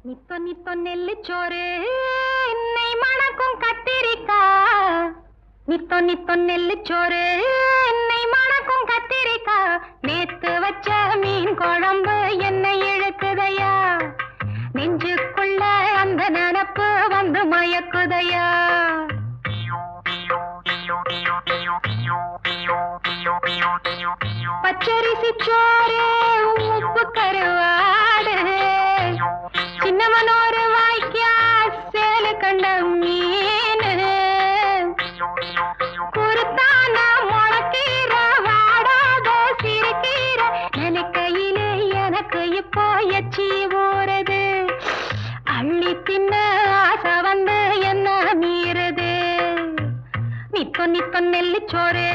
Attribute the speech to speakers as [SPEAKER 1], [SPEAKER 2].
[SPEAKER 1] நித்தோ நித்தோ நெல்லுச்சோறு நெய் மணக்கும் கத்திரிக்கா. நித்தோ நித்தோ நெல்லுச்சோறு நெய் மணக்கும் கத்திரிக்கா. நேத்து வச்ச மீன் குழம்பு என்னை இழுக்குதையா. நெஞ்சுக்குள்ள அந்த நினப்பு வந்து மயக்குதையா. பச்சரிசி சோறு உப்பு கருவாடு. சின்னவனோரு வாய்க்கா சேல கண்ட மீன். குருத்தான முளக்கீர வாடாத சிறுகீர. நினைக்கையிலே எனக்கு இப்போ எச்சி ஊறுது. அள்ளி தின்ன ஆசை வந்து என்ன மீறுது. நித்தோ நித்தோ நெல்லுச்சோறு